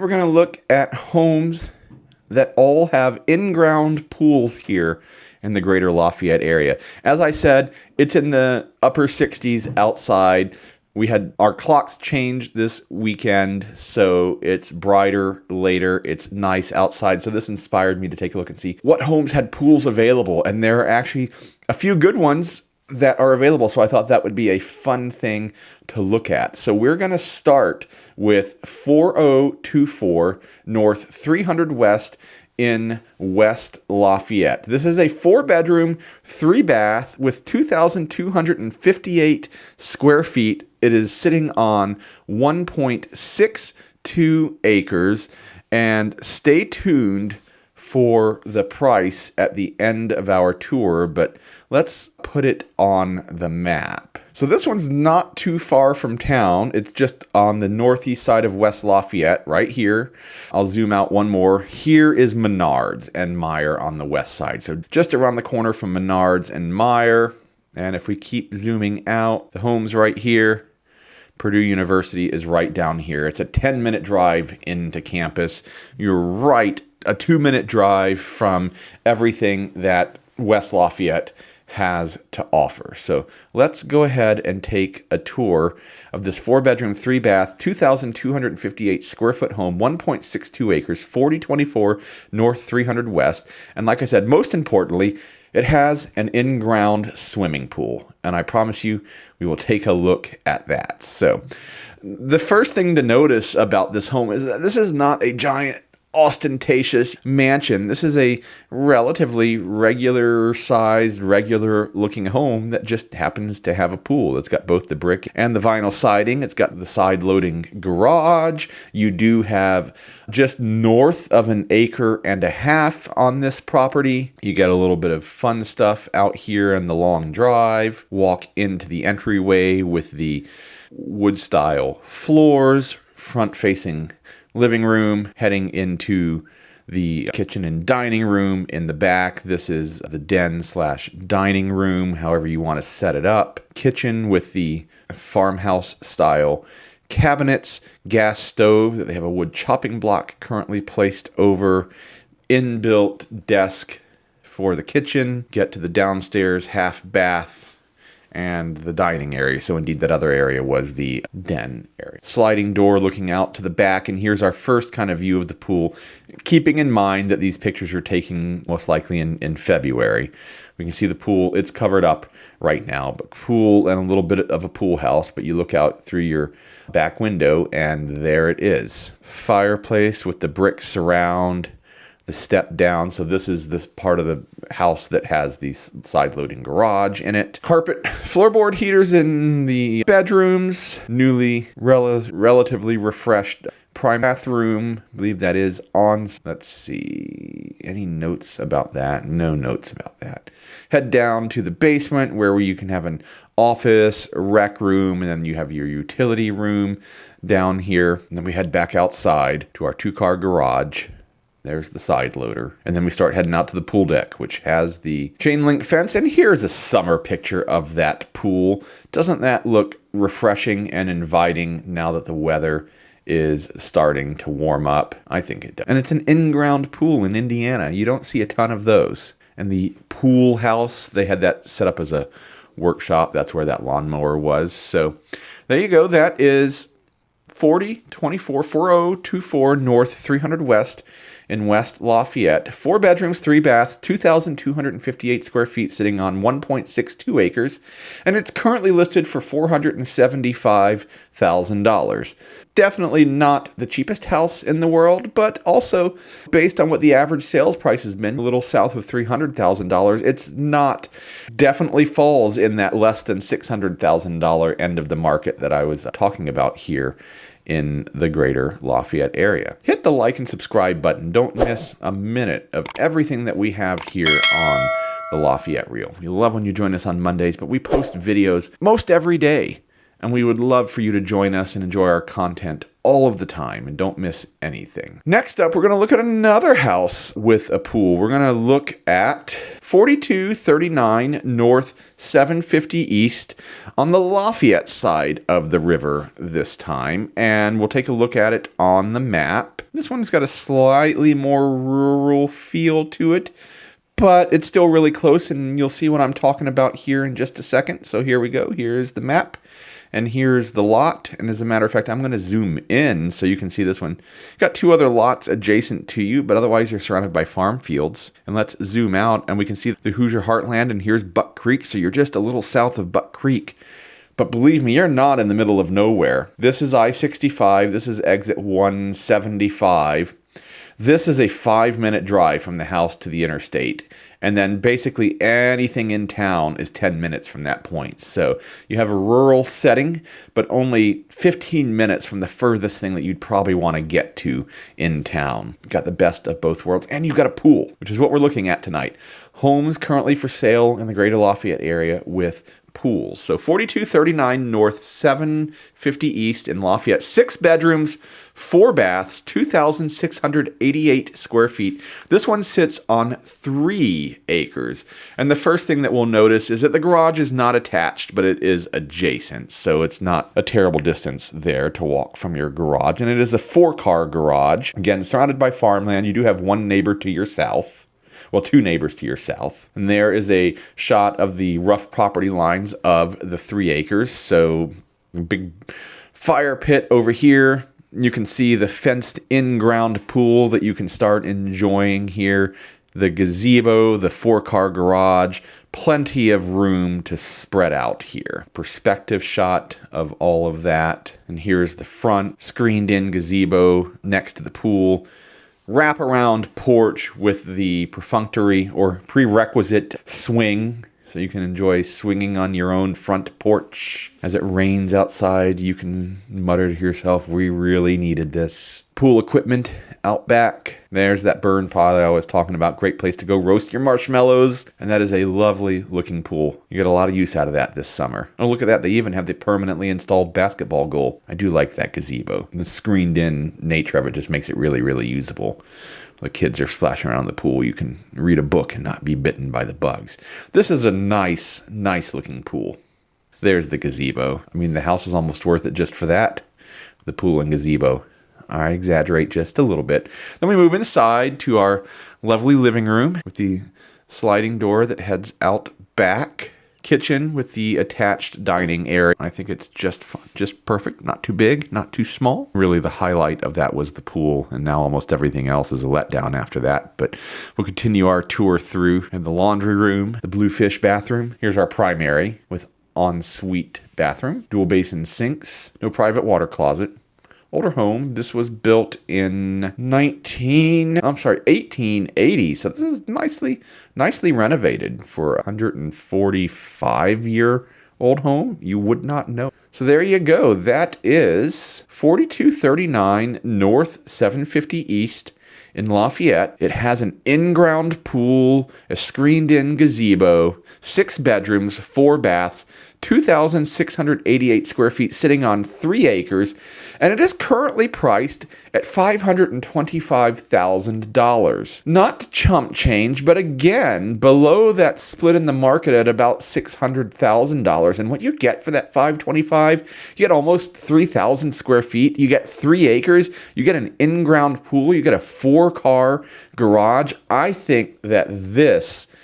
We're going to look at homes that all have in-ground pools here in the Greater Lafayette area. As I said, it's in the upper 60s outside. We had our clocks changed this weekend, so it's brighter later. It's nice outside. So this inspired me to take a look and see what homes had pools available. And there are actually a few good ones that are available. So I thought that would be a fun thing to look at. So we're going to start with 4024 North 300 West in West Lafayette. This is a 4-bedroom, 3-bath with 2,258 square feet. It is sitting on 1.62 acres. And stay tuned for the price at the end of our tour, but let's put it on the map. So this one's not too far from town. It's just on the northeast side of West Lafayette, right here. I'll zoom out one more. Here is Menards and Meyer on the west side. So just around the corner from Menards and Meyer. And if we keep zooming out, the home's right here. Purdue University is right down here. It's a 10-minute drive into campus. You're right, a 2-minute drive from everything that West Lafayette has to offer. So let's go ahead and take a tour of this 4-bedroom, 3-bath, 2,258 square foot home, 1.62 acres, 4024 North 300 West. And like I said, most importantly, it has an in-ground swimming pool. And I promise you, we will take a look at that. So the first thing to notice about this home is that this is not a giant ostentatious mansion. This is a relatively regular sized, regular looking home that just happens to have a pool. It's got both the brick and the vinyl siding. It's got the side loading garage. You do have just north of 1.5 acres on this property. You get a little bit of fun stuff out here in the long drive. Walk into the entryway with the wood style floors, front facing living room, heading into the kitchen and dining room in the back. This is the den/dining room, however you want to set it up. Kitchen with the farmhouse style cabinets, gas stove that they have a wood chopping block currently placed over, inbuilt desk for the kitchen. Get to the downstairs half bath and the dining area. So indeed, that other area was the den area. Sliding door looking out to the back, and here's our first kind of view of the pool, keeping in mind that these pictures are taken most likely in February. We can see the pool. It's covered up right now, but pool and a little bit of a pool house, but you look out through your back window and there it is. Fireplace with the brick surround, the step down. So this is this part of the house that has the side loading garage in it. Carpet floorboard heaters in the bedrooms. Newly relatively refreshed prime bathroom. I believe that is on. Let's see. Any notes about that? No notes about that. Head down to the basement where you can have an office, a rec room, and then you have your utility room down here. And then we head back outside to our 2-car garage. There's the side loader. And then we start heading out to the pool deck, which has the chain link fence. And here's a summer picture of that pool. Doesn't that look refreshing and inviting now that the weather is starting to warm up? I think it does. And it's an in-ground pool in Indiana. You don't see a ton of those. And the pool house, they had that set up as a workshop. That's where that lawnmower was. So there you go. That is 4024 North 300 West in West Lafayette. 4 bedrooms, 3 baths, 2,258 square feet, sitting on 1.62 acres, and it's currently listed for $475,000. Definitely not the cheapest house in the world, but also based on what the average sales price has been, a little south of $300,000, it's not, definitely falls in that less than $600,000 end of the market that I was talking about here in the Greater Lafayette area. Hit the like and subscribe button. Don't miss a minute of everything that we have here on the Lafayette Reel. We love when you join us on Mondays, but we post videos most every day, and we would love for you to join us and enjoy our content all of the time and don't miss anything. Next up, we're going to look at another house with a pool. We're going to look at 4239 North 750 East on the Lafayette side of the river this time, and we'll take a look at it on the map. This one's got a slightly more rural feel to it, but it's still really close, and you'll see what I'm talking about here in just a second. So here we go. Here's the map. And here's the lot. And as a matter of fact, I'm going to zoom in so you can see this one. Got two other lots adjacent to you, but otherwise you're surrounded by farm fields. And let's zoom out and we can see the Hoosier Heartland, and here's Buck Creek. So you're just a little south of Buck Creek. But believe me, you're not in the middle of nowhere. This is I-65. This is exit 175. This is a 5-minute drive from the house to the interstate. And then basically anything in town is 10 minutes from that point. So you have a rural setting, but only 15 minutes from the furthest thing that you'd probably want to get to in town. You've got the best of both worlds, and you've got a pool, which is what we're looking at tonight. Homes currently for sale in the Greater Lafayette area with pools. So 4239 North, 750 East in Lafayette. 6 bedrooms, 4 baths, 2,688 square feet. This one sits on 3 acres. And the first thing that we'll notice is that the garage is not attached, but it is adjacent. So it's not a terrible distance there to walk from your garage. And it is a 4-car garage. Again, surrounded by farmland. You do have one neighbor to your south. Well, 2 neighbors to your south. And there is a shot of the rough property lines of the 3 acres. So big fire pit over here. You can see the fenced in-ground pool that you can start enjoying here. The gazebo, the 4-car garage, plenty of room to spread out here. Perspective shot of all of that. And here's the front, screened in gazebo next to the pool. Wrap-around porch with the perfunctory or prerequisite swing, so you can enjoy swinging on your own front porch. As it rains outside, you can mutter to yourself, we really needed this. Pool equipment out back. There's that burn pile I was talking about. Great place to go roast your marshmallows. And that is a lovely looking pool. You get a lot of use out of that this summer. Oh, look at that. They even have the permanently installed basketball goal. I do like that gazebo. The screened in nature of it just makes it really, really usable. The kids are splashing around the pool. You can read a book and not be bitten by the bugs. This is a nice, nice looking pool. There's the gazebo. I mean, the house is almost worth it just for that. The pool and gazebo. I exaggerate just a little bit. Then we move inside to our lovely living room with the sliding door that heads out back. Kitchen with the attached dining area. I think it's just perfect. Not too big, not too small. Really, the highlight of that was the pool, and now almost everything else is a letdown after that. But we'll continue our tour through in the laundry room, the Bluefish bathroom. Here's our primary with ensuite bathroom, dual basin sinks, no private water closet. Older home. This was built in 1880. So this is nicely renovated for a 145-year-old home. You would not know. So there you go. That is 4239 North 750 East in Lafayette. It has an in-ground pool, a screened-in gazebo, 6 bedrooms, 4 baths, 2,688 square feet sitting on 3 acres, and it is currently priced at $525,000. Not chump change, but again, below that split in the market at about $600,000. And what you get for that $525,000, you get almost 3,000 square feet. You get 3 acres. You get an in-ground pool. You get a 4-car garage. I think that this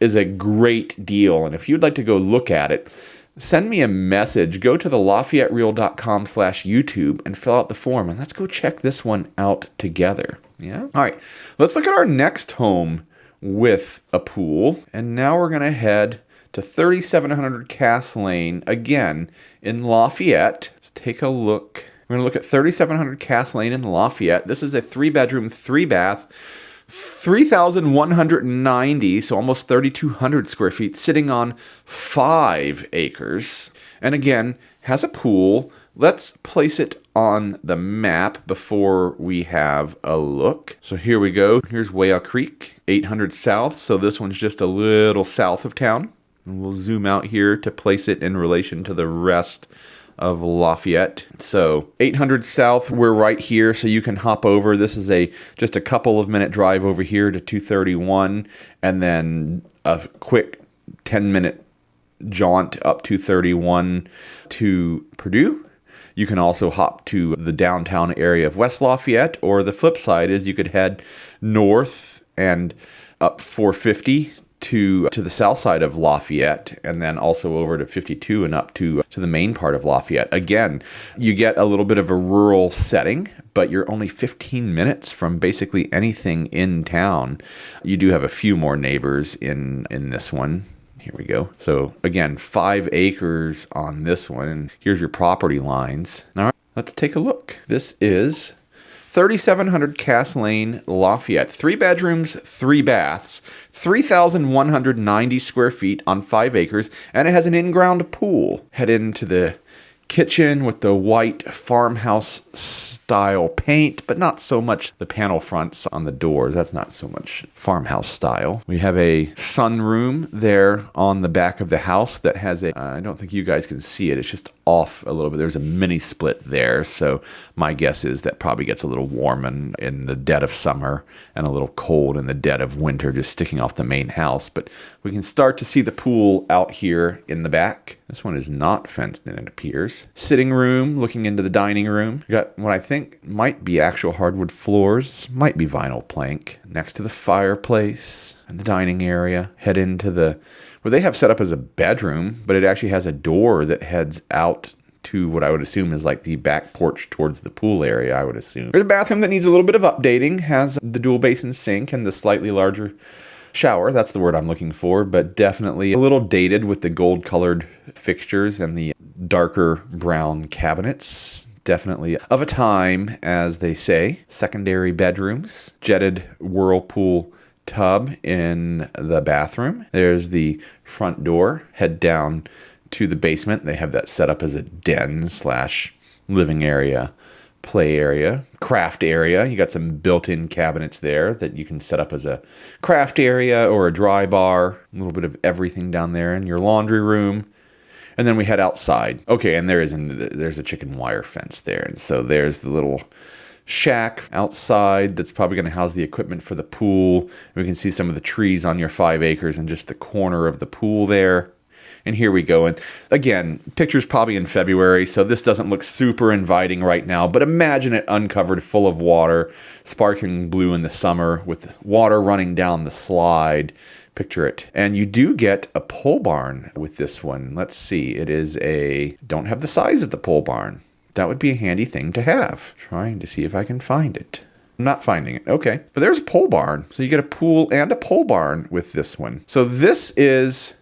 is a great deal. And if you'd like to go look at it, send me a message. Go to the LafayetteReal.com/YouTube and fill out the form. And let's go check this one out together. Yeah. All right. Let's look at our next home with a pool. And now we're going to head to 3700 Cass Lane, again, in Lafayette. Let's take a look. We're going to look at 3700 Cass Lane in Lafayette. This is a 3-bedroom, 3-bath, 3,190, so almost 3,200 square feet, sitting on 5 acres. And again, has a pool. Let's place it on the map before we have a look. So here we go. Here's Whale Creek, 800 south. So this one's just a little south of town. And we'll zoom out here to place it in relation to the rest of Lafayette. So 800 South, we're right here, so you can hop over. This is just a couple of minute drive over here to 231, and then a quick 10-minute jaunt up 231 to Purdue. You can also hop to the downtown area of West Lafayette, or the flip side is you could head north and up 450 to the south side of Lafayette, and then also over to 52 and up to the main part of Lafayette. Again, you get a little bit of a rural setting, but you're only 15 minutes from basically anything in town. You do have a few more neighbors in this one. Here we go. So again, 5 acres on this one, and here's your property lines. All right, let's take a look. This is 3700 Cass Lane, Lafayette. 3 bedrooms, 3 baths, 3,190 square feet on 5 acres, and it has an in-ground pool. Head into the kitchen with the white farmhouse style paint, but not so much the panel fronts on the doors. That's not so much farmhouse style. We have a sunroom there on the back of the house that has I don't think you guys can see it. It's just off a little bit. There's a mini split there. So my guess is that probably gets a little warm in the dead of summer and a little cold in the dead of winter, just sticking off the main house. But we can start to see the pool out here in the back. This one is not fenced in, it appears. Sitting room, looking into the dining room. You got what I think might be actual hardwood floors. Might be vinyl plank. Next to the fireplace and the dining area. Head into where they have set up as a bedroom, but it actually has a door that heads out to what I would assume is like the back porch towards the pool area, I would assume. There's a bathroom that needs a little bit of updating. Has the dual basin sink and the slightly larger shower. That's the word I'm looking for, but definitely a little dated with the gold colored fixtures and the darker brown cabinets. Definitely of a time, as they say. Secondary bedrooms, jetted whirlpool tub in the bathroom. There's the front door. Head down to the basement. They have that set up as a den / living area, play area, craft area. You got some built-in cabinets there that you can set up as a craft area or a dry bar. A little bit of everything down there in your laundry room. And then we head outside. Okay, and there's a chicken wire fence there. And so there's the little shack outside that's probably going to house the equipment for the pool. We can see some of the trees on your 5 acres and just the corner of the pool there. And here we go. And again, picture's probably in February, so this doesn't look super inviting right now, but imagine it uncovered, full of water, sparkling blue in the summer with water running down the slide. Picture it. And you do get a pole barn with this one. Let's see. It is don't have the size of the pole barn. That would be a handy thing to have. Trying to see if I can find it. I'm not finding it. Okay. But there's a pole barn. So you get a pool and a pole barn with this one. So this is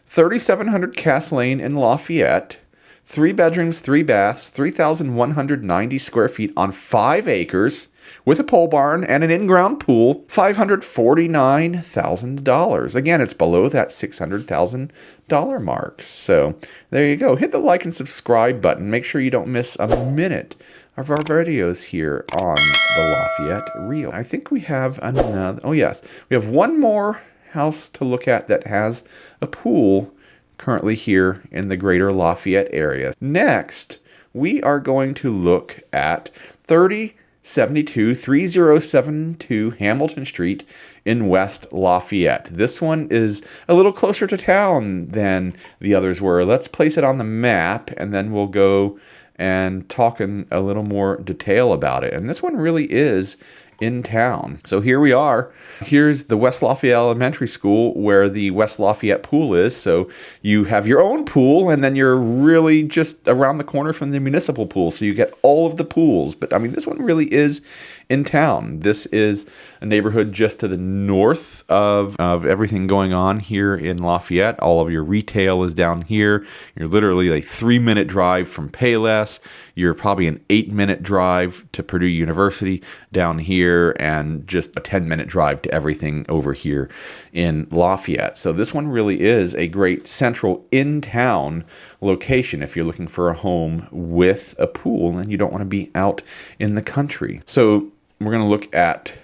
3700 Cass Lane in Lafayette. 3 bedrooms, 3 baths, 3,190 square feet on 5 acres with a pole barn and an in-ground pool, $549,000. Again, it's below that $600,000 mark. So there you go. Hit the like and subscribe button. Make sure you don't miss a minute of our videos here on the Lafayette Reel. I think we have another. Oh, yes. We have one more house to look at that has a pool currently here in the Greater Lafayette area. Next, we are going to look at 3072 Hamilton Street in West Lafayette. This one is a little closer to town than the others were. Let's place it on the map, and then we'll go and talk in a little more detail about it. And this one really is in town. So here we are. Here's the West Lafayette Elementary School where the West Lafayette pool is. So you have your own pool, and then you're really just around the corner from the municipal pool. So you get all of the pools. But I mean, this one really is in town. This is a neighborhood just to the north of everything going on here in Lafayette. All of your retail is down here. You're literally a 3-minute drive from Payless. You're probably an 8-minute drive to Purdue University down here, and just a 10-minute drive to everything over here in Lafayette. So this one really is a great central in-town location if you're looking for a home with a pool and you don't want to be out in the country. So we're going to look at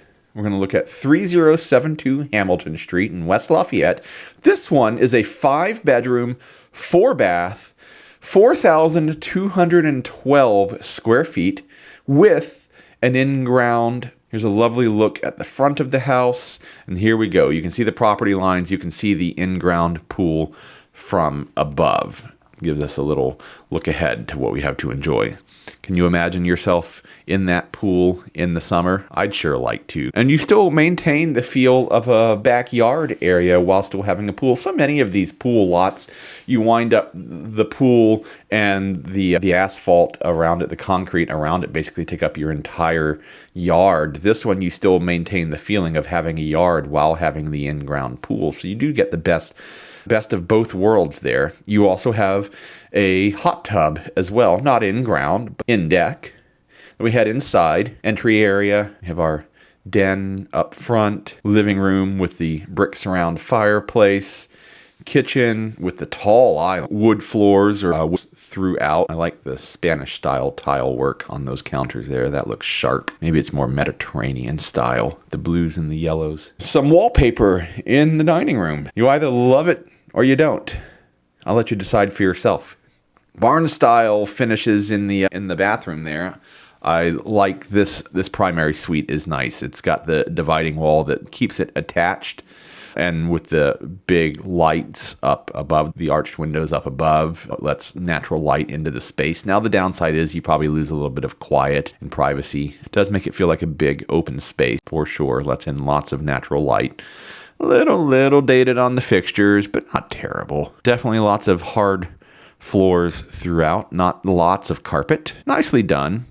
3072 Hamilton Street in West Lafayette. This one is a 5-bedroom, 4-bath, 4,212 square feet with an in-ground. Here's a lovely look at the front of the house. And here we go. You can see the property lines. You can see the in-ground pool from above. Gives us a little look ahead to what we have to enjoy. Can you imagine yourself in that pool in the summer? I'd sure like to. And you still maintain the feel of a backyard area while still having a pool. So many of these pool lots, you wind up the pool and the asphalt around it, the concrete around it, basically take up your entire yard. This one, you still maintain the feeling of having a yard while having the in-ground pool. So you do get the best of both worlds there. You also have a hot tub as well, not in ground, but in deck. We head inside, entry area. We have our den up front, living room with the brick surround fireplace, kitchen with the tall island, wood floors or throughout. I like the Spanish style tile work on those counters there. That looks sharp. Maybe it's more Mediterranean style, the blues and the yellows. Some wallpaper in the dining room. You either love it or you don't. I'll let you decide for yourself. Barn style finishes in the bathroom there. I like this primary suite is nice. It's got the dividing wall that keeps it attached, and with the big lights up above, the arched windows up above, it lets natural light into the space. Now the downside is you probably lose a little bit of quiet and privacy. It does make it feel like a big open space for sure. Lets in lots of natural light. A little dated on the fixtures, but not terrible. Definitely lots of hard floors throughout, not lots of carpet. Nicely done.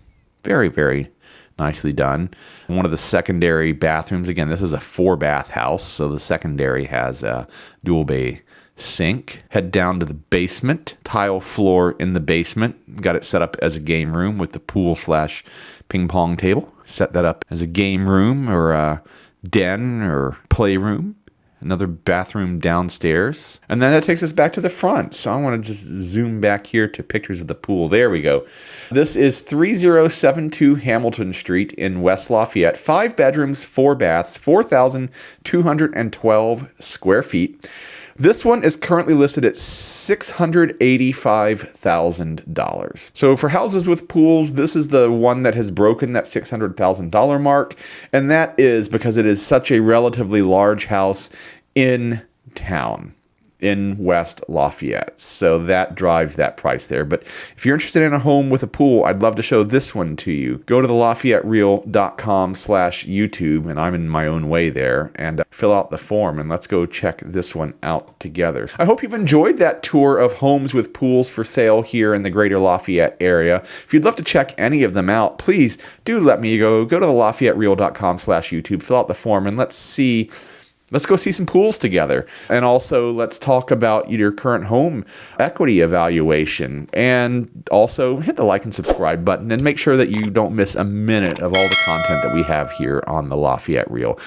Very, very nicely done. One of the secondary bathrooms, again, this is a 4-bath house, so the secondary has a dual bay sink. Head down to the basement. Tile floor in the basement. Got it set up as a game room with the pool / ping pong table. Set that up as a game room or a den or playroom. Another bathroom downstairs. And then that takes us back to the front. So I want to just zoom back here to pictures of the pool. There we go. This is 3072 Hamilton Street in West Lafayette. 5 bedrooms, 4 baths, 4,212 square feet. This one is currently listed at $685,000. So for houses with pools, this is the one that has broken that $600,000 mark. And that is because it is such a relatively large house in town in West Lafayette. So that drives that price there. But if you're interested in a home with a pool, I'd love to show this one to you. Go to the LafayetteReal.com/YouTube, and I'm in my own way there, and fill out the form, and let's go check this one out together. I hope you've enjoyed that tour of homes with pools for sale here in the Greater Lafayette area. If you'd love to check any of them out, please do let me go to the LafayetteReal.com/YouTube, fill out the form, and let's go see some pools together. And also, let's talk about your current home equity evaluation. And also, hit the like and subscribe button and make sure that you don't miss a minute of all the content that we have here on the Lafayette Real.